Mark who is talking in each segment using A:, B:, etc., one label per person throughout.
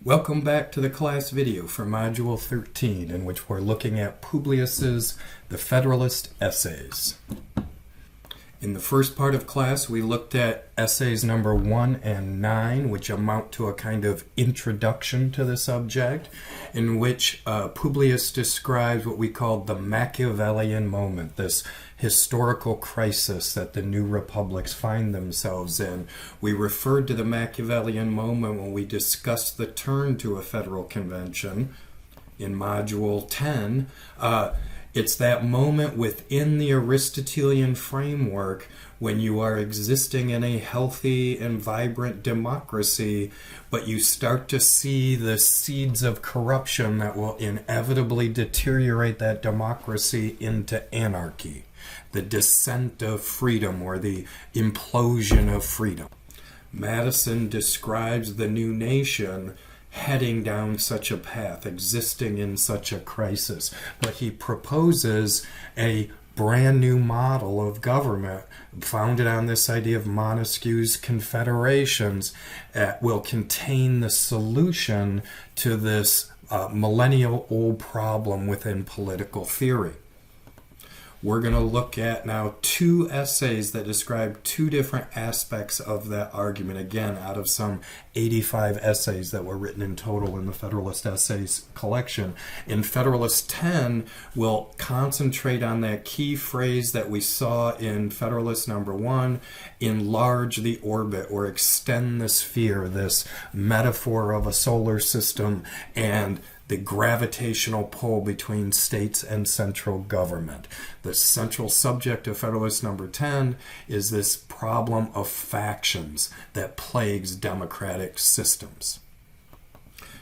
A: Welcome back to the class video for Module 13, in which we're looking at Publius's The Federalist essays. In the first part of class, we looked at essays number 1 and 9, which amount to a kind of introduction to the subject, in which Publius describes what we call the Machiavellian moment, this historical crisis that the new republics find themselves in. We referred to the Machiavellian moment when we discussed the turn to a federal convention in Module 10. It's that moment within the Aristotelian framework when you are existing in a healthy and vibrant democracy, but you start to see the seeds of corruption that will inevitably deteriorate that democracy into anarchy, the descent of freedom or the implosion of freedom. Madison describes the new nation heading down such a path, existing in such a crisis. But he proposes a brand new model of government founded on this idea of Montesquieu's confederations that will contain the solution to this millennial-old problem within political theory. We're going to look at now 2 essays that describe 2 different aspects of that argument, again, out of some 85 essays that were written in total in the Federalist Essays collection. In Federalist 10, we'll concentrate on that key phrase that we saw in Federalist number 1, enlarge the orbit or extend the sphere, this metaphor of a solar system and the gravitational pull between states and central government. The central subject of Federalist number 10 is this problem of factions that plagues democratic systems.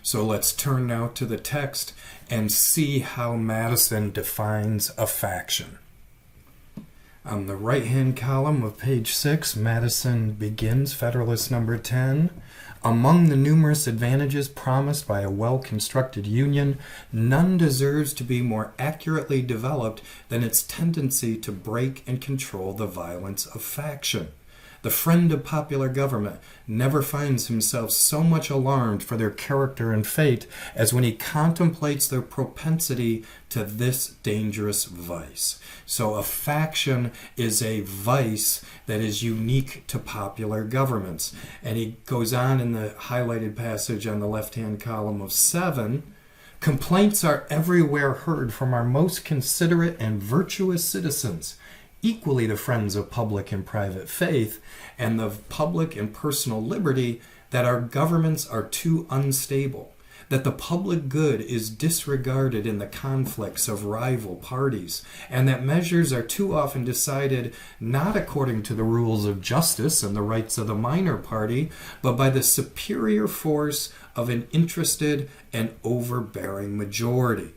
A: So let's turn now to the text and see how Madison defines a faction. On the right-hand column of page 6, Madison begins Federalist number 10. Among the numerous advantages promised by a well-constructed union, none deserves to be more accurately developed than its tendency to break and control the violence of faction. The friend of popular government never finds himself so much alarmed for their character and fate as when he contemplates their propensity to this dangerous vice. So a faction is a vice that is unique to popular governments. And he goes on in the highlighted passage on the left-hand column of 7, complaints are everywhere heard from our most considerate and virtuous citizens, equally the friends of public and private faith, and the public and personal liberty, that our governments are too unstable, that the public good is disregarded in the conflicts of rival parties, and that measures are too often decided not according to the rules of justice and the rights of the minor party, but by the superior force of an interested and overbearing majority.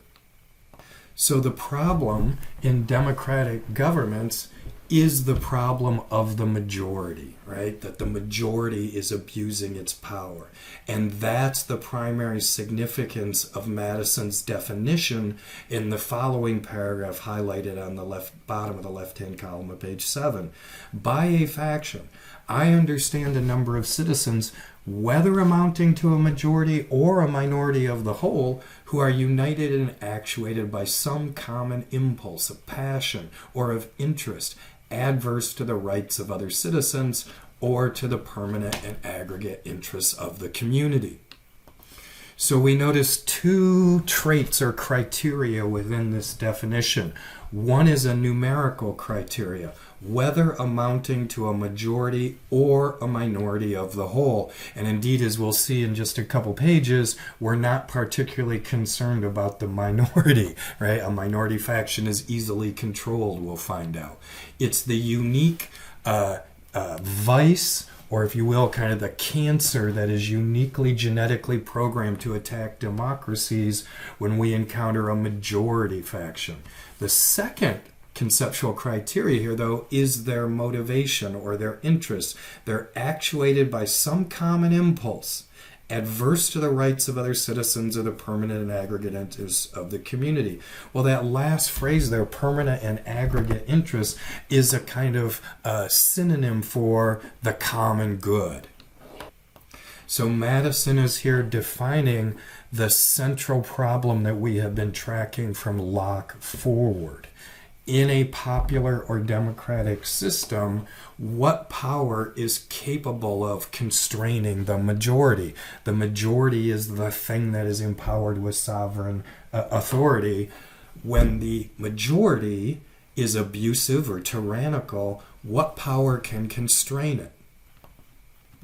A: So the problem in democratic governments is the problem of the majority, right? That the majority is abusing its power. And that's the primary significance of Madison's definition in the following paragraph highlighted on the bottom of the left-hand column of page 7. By a faction, I understand a number of citizens, whether amounting to a majority or a minority of the whole, who are united and actuated by some common impulse of passion or of interest, adverse to the rights of other citizens or to the permanent and aggregate interests of the community. So we notice 2 traits or criteria within this definition. One is a numerical criteria, whether amounting to a majority or a minority of the whole. And indeed, as we'll see in just a couple pages, we're not particularly concerned about the minority, right? A minority faction is easily controlled, we'll find out. It's the unique vice, or if you will, kind of the cancer that is uniquely genetically programmed to attack democracies when we encounter a majority faction. The second conceptual criteria here, though, is their motivation or their interest. They're actuated by some common impulse, adverse to the rights of other citizens or the permanent and aggregate interests of the community. Well, that last phrase there, permanent and aggregate interests, is a kind of synonym for the common good. So Madison is here defining the central problem that we have been tracking from Locke forward. In a popular or democratic system, what power is capable of constraining the majority? The majority is the thing that is empowered with sovereign authority. When the majority is abusive or tyrannical, what power can constrain it?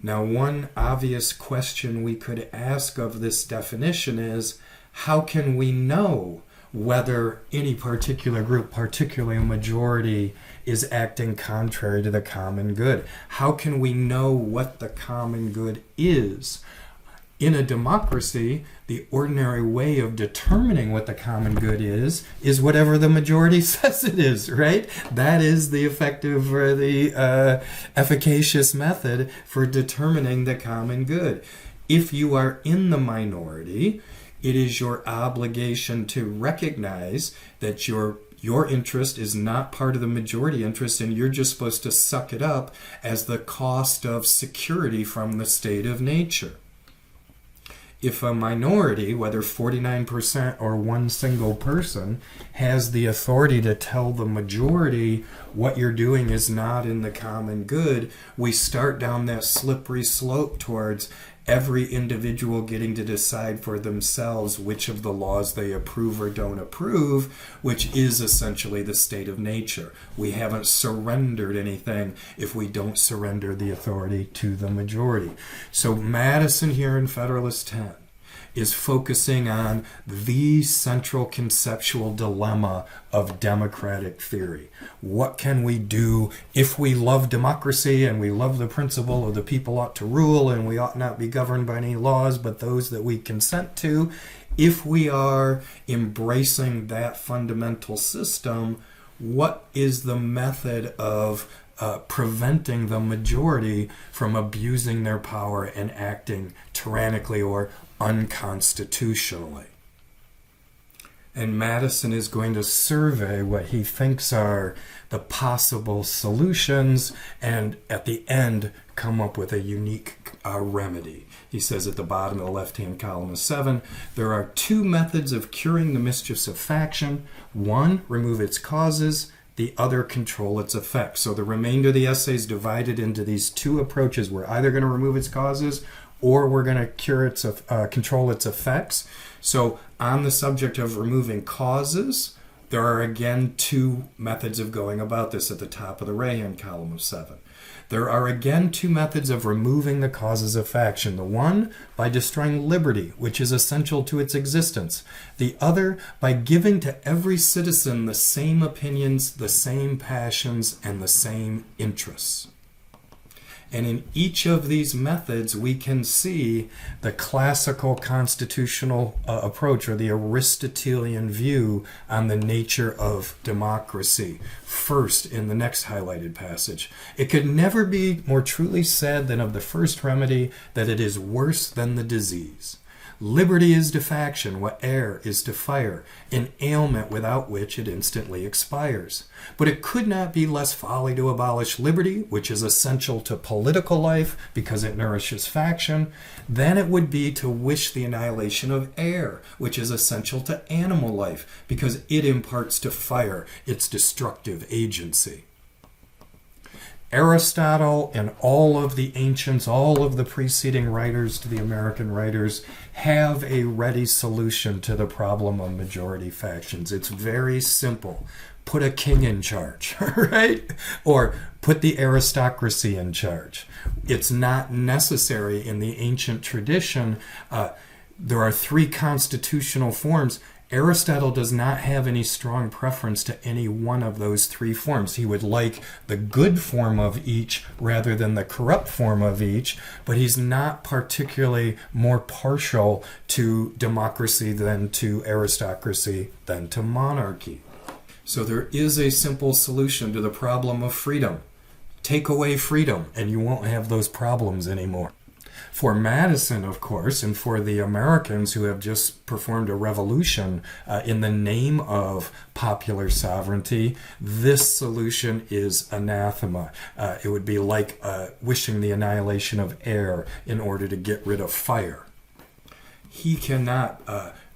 A: Now, one obvious question we could ask of this definition is, how can we know whether any particular group, particularly a majority, is acting contrary to the common good? How can we know what the common good is? In a democracy, the ordinary way of determining what the common good is whatever the majority says it is, right? That is the effective or the efficacious method for determining the common good. If you are in the minority, it is your obligation to recognize that your interest is not part of the majority interest, and you're just supposed to suck it up as the cost of security from the state of nature. If a minority, whether 49% or one single person, has the authority to tell the majority what you're doing is not in the common good, we start down that slippery slope towards every individual getting to decide for themselves which of the laws they approve or don't approve, which is essentially the state of nature. We haven't surrendered anything if we don't surrender the authority to the majority. So Madison here in Federalist 10 is focusing on the central conceptual dilemma of democratic theory. What can we do if we love democracy and we love the principle of the people ought to rule and we ought not be governed by any laws but those that we consent to? If we are embracing that fundamental system, what is the method of preventing the majority from abusing their power and acting tyrannically or unconstitutionally? And Madison is going to survey what he thinks are the possible solutions and at the end come up with a unique remedy. He says at the bottom of the left-hand column of 7, there are 2 methods of curing the mischiefs of faction. One, remove its causes. The other, control its effects. So the remainder of the essay is divided into these 2 approaches. We're either going to remove its causes or we're going to control its effects. So on the subject of removing causes, there are again 2 methods of going about this at the top of the right-hand column of 7. There are again 2 methods of removing the causes of faction. The one, by destroying liberty, which is essential to its existence. The other, by giving to every citizen the same opinions, the same passions, and the same interests. And in each of these methods, we can see the classical constitutional approach or the Aristotelian view on the nature of democracy. First, in the next highlighted passage, it could never be more truly said than of the first remedy that it is worse than the disease. Liberty is to faction what air is to fire, an ailment without which it instantly expires. But it could not be less folly to abolish liberty, which is essential to political life because it nourishes faction, than it would be to wish the annihilation of air, which is essential to animal life because it imparts to fire its destructive agency. Aristotle and all of the ancients, all of the preceding writers to the American writers have a ready solution to the problem of majority factions. It's very simple. Put a king in charge, right? Or put the aristocracy in charge. It's not necessary in the ancient tradition. There are 3 constitutional forms. Aristotle does not have any strong preference to any one of those 3 forms. He would like the good form of each rather than the corrupt form of each, but he's not particularly more partial to democracy than to aristocracy than to monarchy. So there is a simple solution to the problem of freedom. Take away freedom and you won't have those problems anymore. For Madison, of course, and for the Americans who have just performed a revolution in the name of popular sovereignty, this solution is anathema. It would be like wishing the annihilation of air in order to get rid of fire. He cannot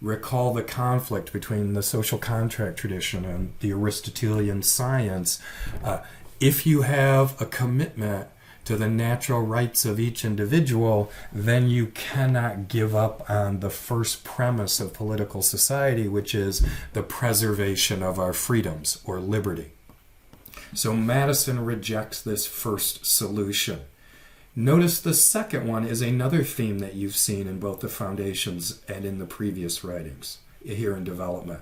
A: recall the conflict between the social contract tradition and the Aristotelian science. If you have a commitment to the natural rights of each individual, then you cannot give up on the first premise of political society, which is the preservation of our freedoms or liberty. So Madison rejects this first solution. Notice the second one is another theme that you've seen in both the Foundations and in the previous writings here in Development.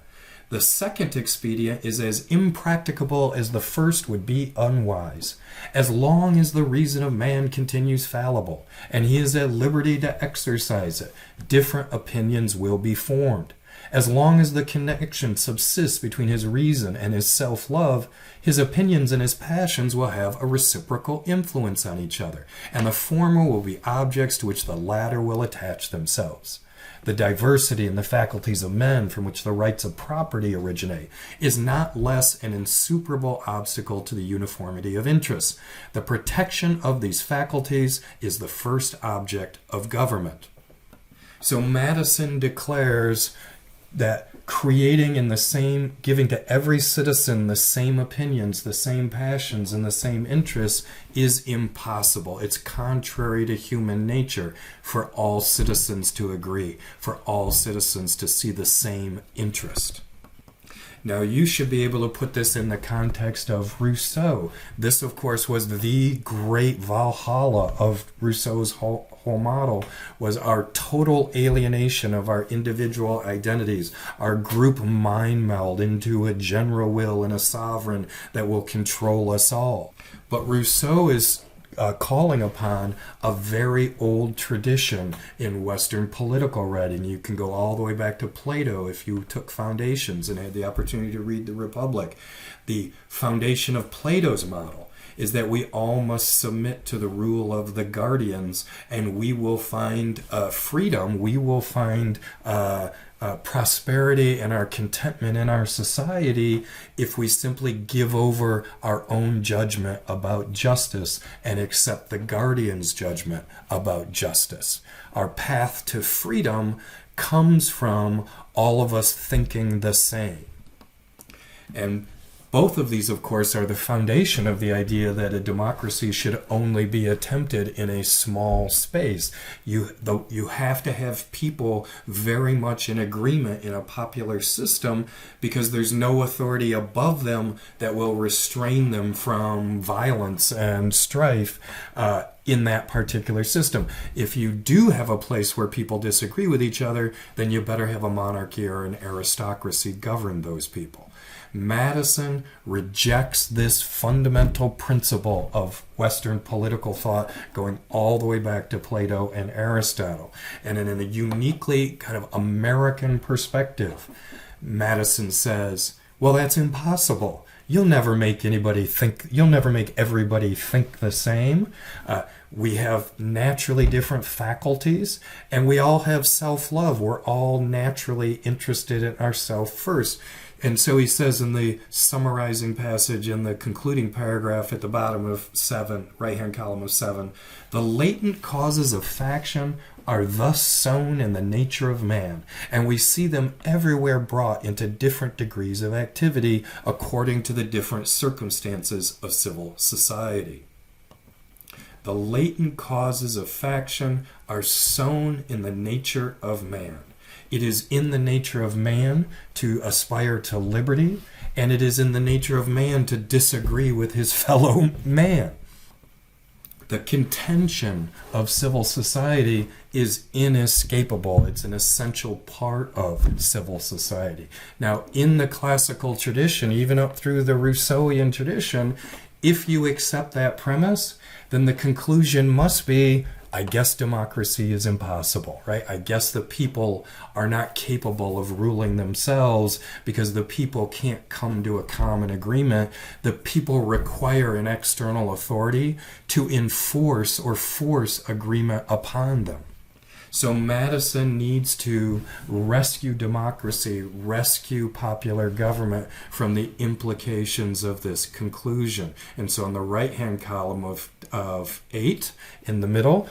A: The second expedient is as impracticable as the first would be unwise. As long as the reason of man continues fallible, and he is at liberty to exercise it, different opinions will be formed. As long as the connection subsists between his reason and his self-love, his opinions and his passions will have a reciprocal influence on each other, and the former will be objects to which the latter will attach themselves. The diversity in the faculties of men from which the rights of property originate is not less an insuperable obstacle to the uniformity of interests. The protection of these faculties is the first object of government. So Madison declares that creating in the same, giving to every citizen the same opinions, the same passions, and the same interests is impossible. It's contrary to human nature for all citizens to agree, for all citizens to see the same interest. Now, you should be able to put this in the context of Rousseau. This, of course, was the great Valhalla of Rousseau's whole model, was our total alienation of our individual identities, our group mind meld into a general will and a sovereign that will control us all. But Rousseau is calling upon a very old tradition in Western political writing. You can go all the way back to Plato if you took Foundations and had the opportunity to read the Republic. The foundation of Plato's model is that we all must submit to the rule of the guardians, and we will find freedom, we will find prosperity and our contentment in our society if we simply give over our own judgment about justice and accept the guardian's judgment about justice. Our path to freedom comes from all of us thinking the same. And both of these, of course, are the foundation of the idea that a democracy should only be attempted in a small space. You have to have people very much in agreement in a popular system, because there's no authority above them that will restrain them from violence and strife in that particular system. If you do have a place where people disagree with each other, then you better have a monarchy or an aristocracy govern those people. Madison rejects this fundamental principle of Western political thought going all the way back to Plato and Aristotle. And in a uniquely kind of American perspective, Madison says, well, that's impossible. You'll never make everybody think the same. We have naturally different faculties, and we all have self-love. We're all naturally interested in ourselves first. And so he says in the summarizing passage in the concluding paragraph at the bottom of 7, right-hand column of 7, the latent causes of faction are thus sown in the nature of man, and we see them everywhere brought into different degrees of activity according to the different circumstances of civil society. The latent causes of faction are sown in the nature of man. It is in the nature of man to aspire to liberty, and it is in the nature of man to disagree with his fellow man. The contention of civil society is inescapable. It's an essential part of civil society. Now, in the classical tradition, even up through the Rousseauian tradition, if you accept that premise, then the conclusion must be I guess democracy is impossible, right? I guess the people are not capable of ruling themselves because the people can't come to a common agreement. The people require an external authority to enforce or force agreement upon them. So Madison needs to rescue democracy, rescue popular government from the implications of this conclusion. And so in the right-hand column of 8, in the middle,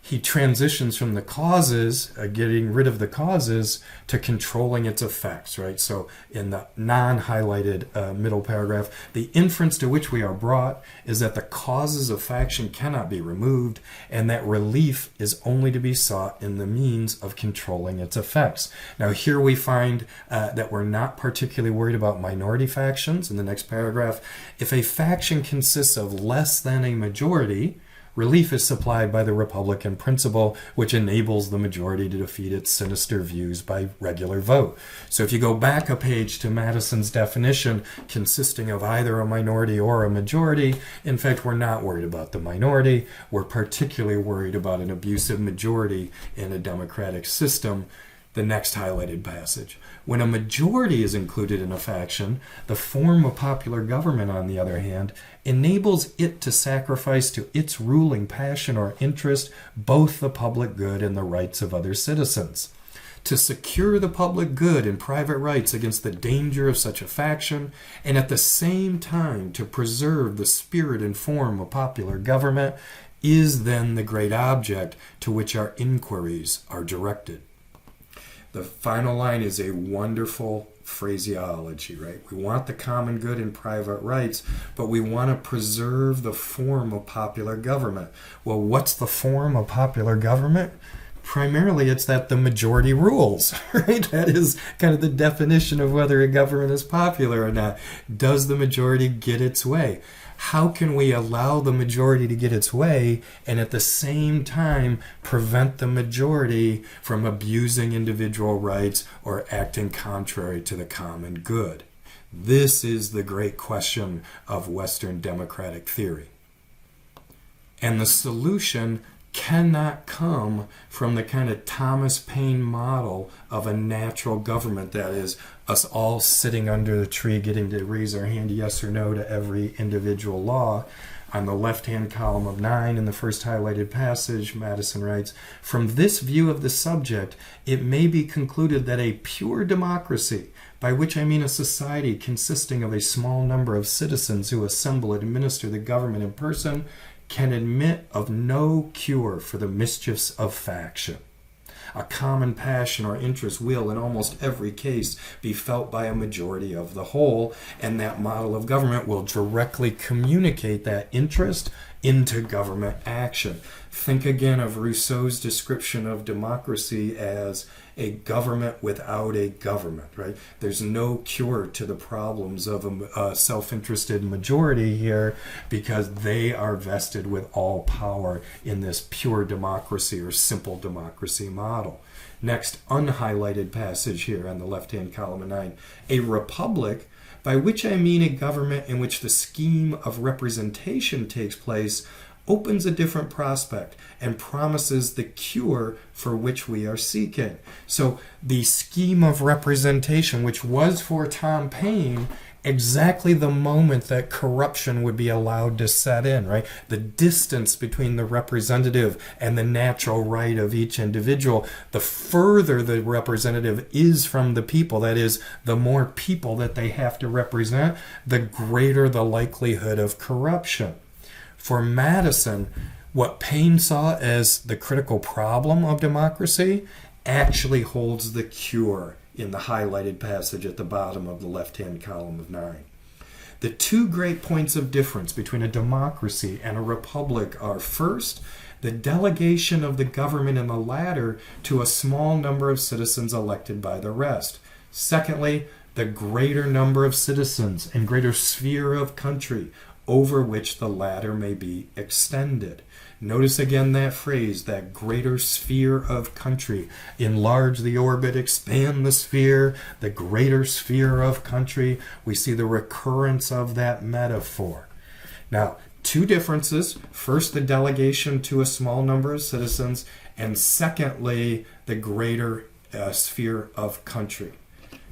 A: he transitions from the causes, getting rid of the causes, to controlling its effects, right? So in the non-highlighted middle paragraph, the inference to which we are brought is that the causes of faction cannot be removed, and that relief is only to be sought in the means of controlling its effects. Now here we find that we're not particularly worried about minority factions. In the next paragraph, if a faction consists of less than a majority, relief is supplied by the Republican principle, which enables the majority to defeat its sinister views by regular vote. So if you go back a page to Madison's definition, consisting of either a minority or a majority, in fact, we're not worried about the minority. We're particularly worried about an abusive majority in a democratic system. The next highlighted passage. When a majority is included in a faction, the form of popular government, on the other hand, enables it to sacrifice to its ruling passion or interest both the public good and the rights of other citizens. To secure the public good and private rights against the danger of such a faction, and at the same time to preserve the spirit and form of popular government, is then the great object to which our inquiries are directed. The final line is a wonderful phraseology, right? We want the common good and private rights, but we want to preserve the form of popular government. Well, what's the form of popular government? Primarily, it's that the majority rules, right? That is kind of the definition of whether a government is popular or not. Does the majority get its way? How can we allow the majority to get its way and at the same time prevent the majority from abusing individual rights or acting contrary to the common good? This is the great question of Western democratic theory. And the solution cannot come from the kind of Thomas Paine model of a natural government, that is, us all sitting under the tree getting to raise our hand yes or no to every individual law. On the left-hand column of 9, in the first highlighted passage, Madison writes, "From this view of the subject, it may be concluded that a pure democracy, by which I mean a society consisting of a small number of citizens who assemble and administer the government in person, can admit of no cure for the mischiefs of faction. A common passion or interest will, in almost every case, be felt by a majority of the whole, and that model of government will directly communicate that interest into government action." Think again of Rousseau's description of democracy as a government without a government, right? There's no cure to the problems of a self-interested majority here because they are vested with all power in this pure democracy or simple democracy model. Next, unhighlighted passage here on the left-hand column of 9. A republic, by which I mean a government in which the scheme of representation takes place, opens a different prospect and promises the cure for which we are seeking. So the scheme of representation, which was for Tom Paine, exactly the moment that corruption would be allowed to set in, right? The distance between the representative and the natural right of each individual, the further the representative is from the people, that is, the more people that they have to represent, the greater the likelihood of corruption. For Madison, what Paine saw as the critical problem of democracy actually holds the cure in the highlighted passage at the bottom of the left-hand column of 9. The two great points of difference between a democracy and a republic are, first, the delegation of the government in the latter to a small number of citizens elected by the rest. Secondly, the greater number of citizens and greater sphere of country over which the latter may be extended. Notice again that phrase, that greater sphere of country. Enlarge the orbit, expand the sphere, the greater sphere of country. We see the recurrence of that metaphor. Now, Two differences. First, the delegation to a small number of citizens, and secondly, the greater sphere of country.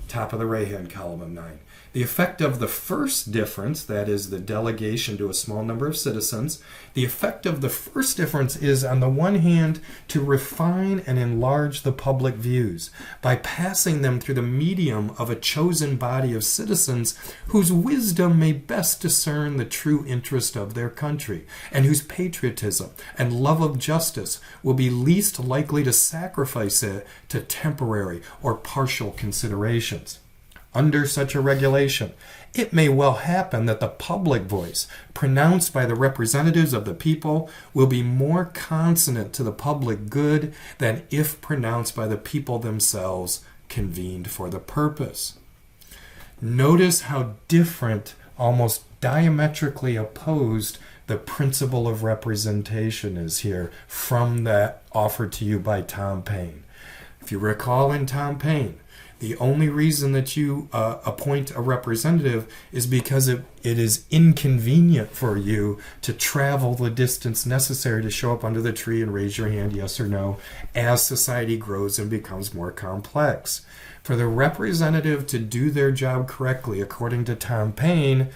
A: Top of the right-hand column of 9. The effect of the first difference, that is the delegation to a small number of citizens, the effect of the first difference is, on the one hand, to refine and enlarge the public views by passing them through the medium of a chosen body of citizens whose wisdom may best discern the true interest of their country, and whose patriotism and love of justice will be least likely to sacrifice it to temporary or partial considerations. Under such a regulation, it may well happen that the public voice, pronounced by the representatives of the people, will be more consonant to the public good than if pronounced by the people themselves, convened for the purpose. Notice how different, almost diametrically opposed, the principle of representation is here from that offered to you by Tom Paine. If you recall in Tom Paine, the only reason that you appoint a representative is because it is inconvenient for you to travel the distance necessary to show up under the tree and raise your hand, yes or no, as society grows and becomes more complex. For the representative to do their job correctly, according to Tom Paine,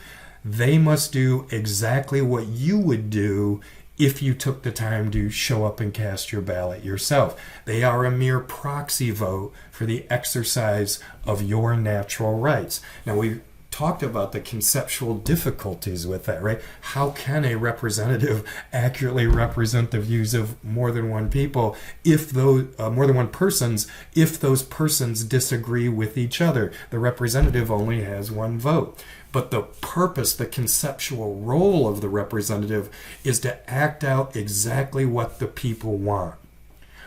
A: they must do exactly what you would do if you took the time to show up and cast your ballot yourself. They are a mere proxy vote for the exercise of your natural rights. Now, we talked about the conceptual difficulties with that, right? How can a representative accurately represent the views of more than one people if those more than one persons if those persons disagree with each other? The representative only has one vote. But the purpose, the conceptual role of the representative is to act out exactly what the people want.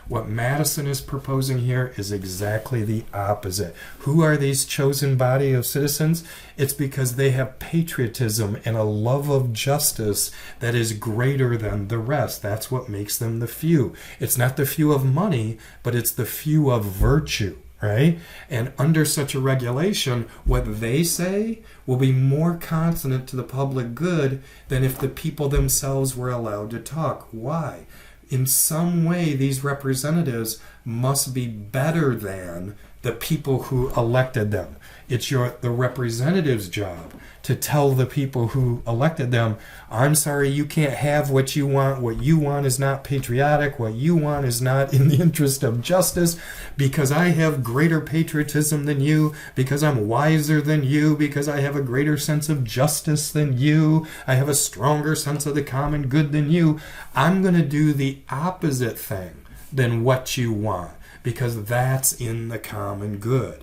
A: What Madison is proposing here is exactly the opposite. Who are these chosen body of citizens? It's because they have patriotism and a love of justice that is greater than the rest. That's what makes them the few. It's not the few of money, but it's the few of virtue. Right? And under such a regulation, what they say will be more consonant to the public good than if the people themselves were allowed to talk. Why? In some way, these representatives must be better than the people who elected them. It's the representative's job to tell the people who elected them, I'm sorry, you can't have what you want. What you want is not patriotic. What you want is not in the interest of justice, because I have greater patriotism than you, because I'm wiser than you, because I have a greater sense of justice than you. I have a stronger sense of the common good than you. I'm going to do the opposite thing than what you want, because that's in the common good.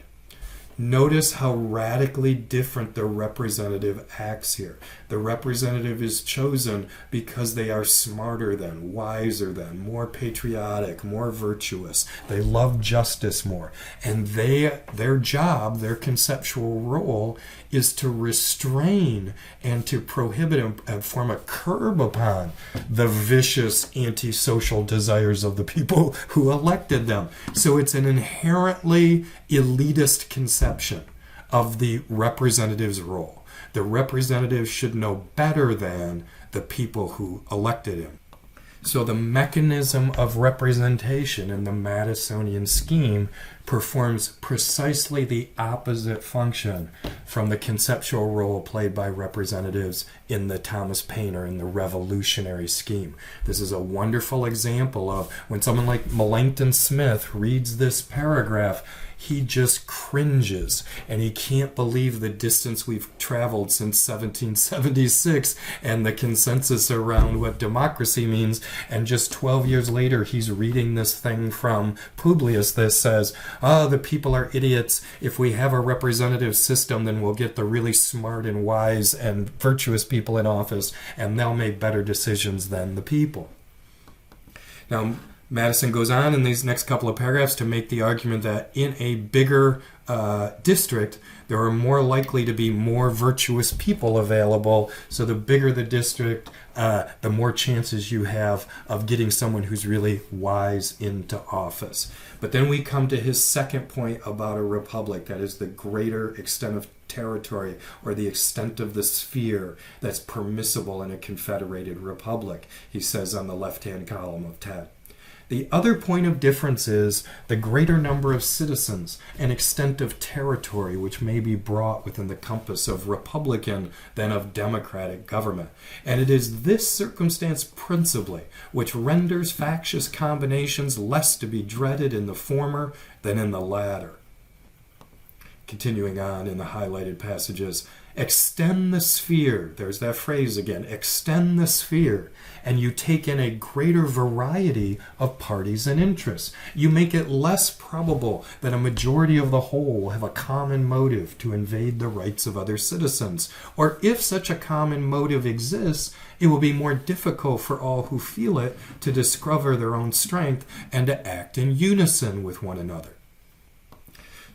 A: Notice how radically different the representative acts here. The representative is chosen because they are smarter than, wiser than, more patriotic, more virtuous. They love justice more. And their job, their conceptual role, is to restrain and to prohibit and form a curb upon the vicious antisocial desires of the people who elected them. So it's an inherently elitist conception of the representative's role. The representative should know better than the people who elected him. So the mechanism of representation in the Madisonian scheme performs precisely the opposite function from the conceptual role played by representatives in the Thomas Paine or in the revolutionary scheme. This is a wonderful example of when someone like Melancton Smith reads this paragraph, he just cringes and he can't believe the distance we've traveled since 1776 and the consensus around what democracy means. And just 12 years later, he's reading this thing from Publius that says, the people are idiots. If we have a representative system, then we'll get the really smart and wise and virtuous people in office, and they'll make better decisions than the people. Now, Madison goes on in these next couple of paragraphs to make the argument that in a bigger district, there are more likely to be more virtuous people available. So the bigger the district, the more chances you have of getting someone who's really wise into office. But then we come to his second point about a republic, that is the greater extent of territory or the extent of the sphere that's permissible in a confederated republic, he says on the left-hand column of 10. The other point of difference is the greater number of citizens and extent of territory which may be brought within the compass of republican than of democratic government. And it is this circumstance principally which renders factious combinations less to be dreaded in the former than in the latter. Continuing on in the highlighted passages, extend the sphere, there's that phrase again, extend the sphere, and you take in a greater variety of parties and interests. You make it less probable that a majority of the whole will have a common motive to invade the rights of other citizens. Or if such a common motive exists, it will be more difficult for all who feel it to discover their own strength and to act in unison with one another.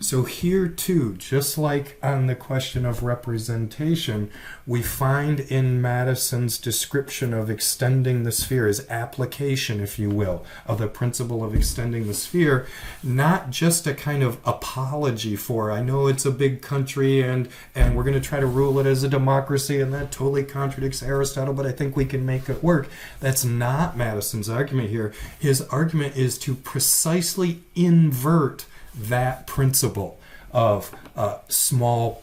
A: So here too, just like on the question of representation, we find in Madison's description of extending the sphere, his application, if you will, of the principle of extending the sphere, not just a kind of apology for, I know it's a big country and we're going to try to rule it as a democracy and that totally contradicts Aristotle, but I think we can make it work. That's not Madison's argument here. His argument is to precisely invert that principle of small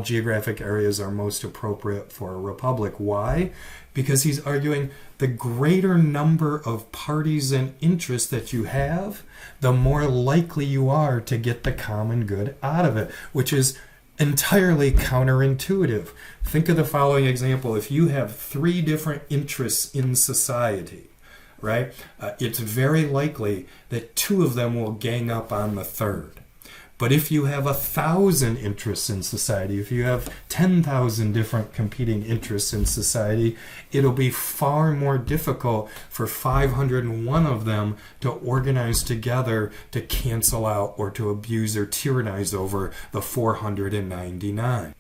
A: geographic areas are most appropriate for a republic. Why? Because he's arguing the greater number of parties and interests that you have, the more likely you are to get the common good out of it, which is entirely counterintuitive. Think of the following example. If you have 3 different interests in society, right? It's very likely that 2 of them will gang up on the third. But if you have 1,000 interests in society, if you have 10,000 different competing interests in society, it'll be far more difficult for 501 of them to organize together to cancel out or to abuse or tyrannize over the 499.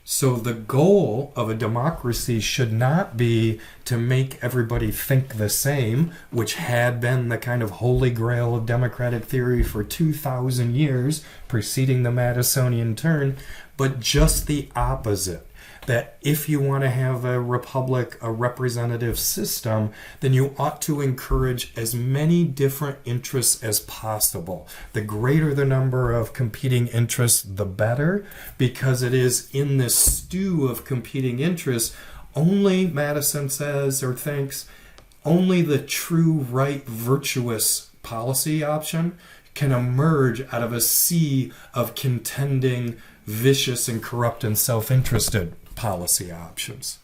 A: So the goal of a democracy should not be to make everybody think the same, which had been the kind of holy grail of democratic theory for 2,000 years preceding the Madisonian turn, but just the opposite. That if you want to have a republic, a representative system, then you ought to encourage as many different interests as possible. The greater the number of competing interests, the better, because it is in this stew of competing interests, only, Madison says or thinks, only the true, right, virtuous policy option can emerge out of a sea of contending, vicious and corrupt and self-interested policy options.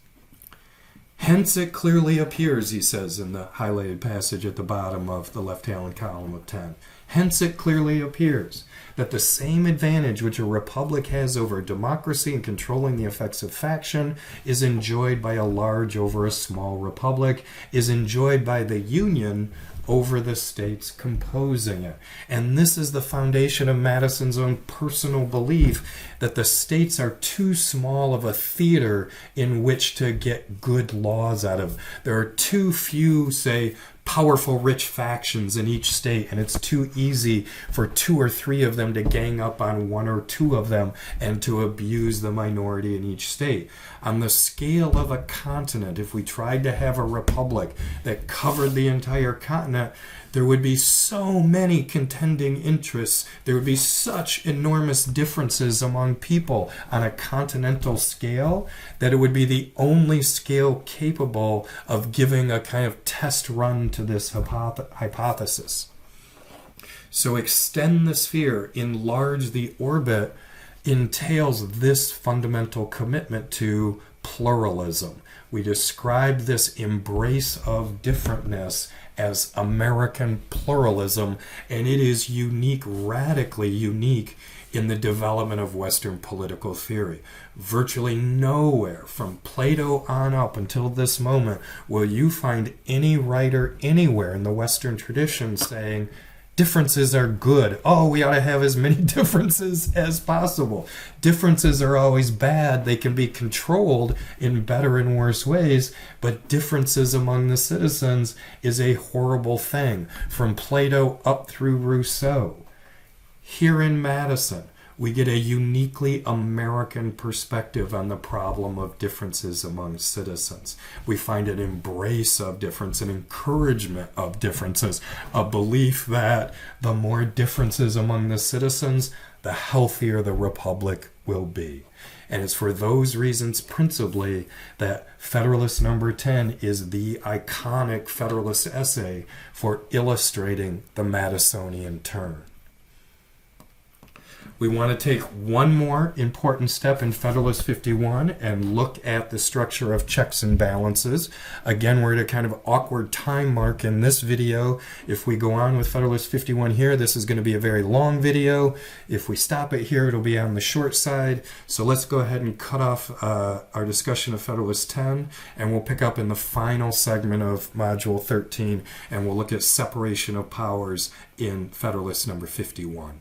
A: Hence it clearly appears, he says in the highlighted passage at the bottom of the left-hand column of 10, hence it clearly appears that the same advantage which a republic has over democracy in controlling the effects of faction is enjoyed by a large over a small republic, is enjoyed by the union over the states composing it. And this is the foundation of Madison's own personal belief that the states are too small of a theater in which to get good laws out of. There are too few, say, powerful, rich factions in each state, and it's too easy for 2 or 3 of them to gang up on 1 or 2 of them and to abuse the minority in each state. On the scale of a continent, if we tried to have a republic that covered the entire continent, there would be so many contending interests. There would be such enormous differences among people on a continental scale that it would be the only scale capable of giving a kind of test run to this hypothesis. So extend the sphere, enlarge the orbit, entails this fundamental commitment to pluralism. We describe this embrace of differentness as American pluralism, and it is unique, radically unique, in the development of Western political theory. Virtually nowhere from Plato on up until this moment will you find any writer anywhere in the Western tradition saying differences are good. Oh, we ought to have as many differences as possible. Differences are always bad. They can be controlled in better and worse ways, but differences among the citizens is a horrible thing. From Plato up through Rousseau. Here in Madison, we get a uniquely American perspective on the problem of differences among citizens. We find an embrace of difference, an encouragement of differences, a belief that the more differences among the citizens, the healthier the republic will be. And it's for those reasons principally that Federalist number 10 is the iconic Federalist essay for illustrating the Madisonian turn. We want to take one more important step in Federalist 51 and look at the structure of checks and balances. Again, we're at a kind of awkward time mark in this video. If we go on with Federalist 51 here, this is going to be a very long video. If we stop it here, it'll be on the short side. So let's go ahead and cut off our discussion of Federalist 10, and we'll pick up in the final segment of Module 13, and we'll look at separation of powers in Federalist number 51.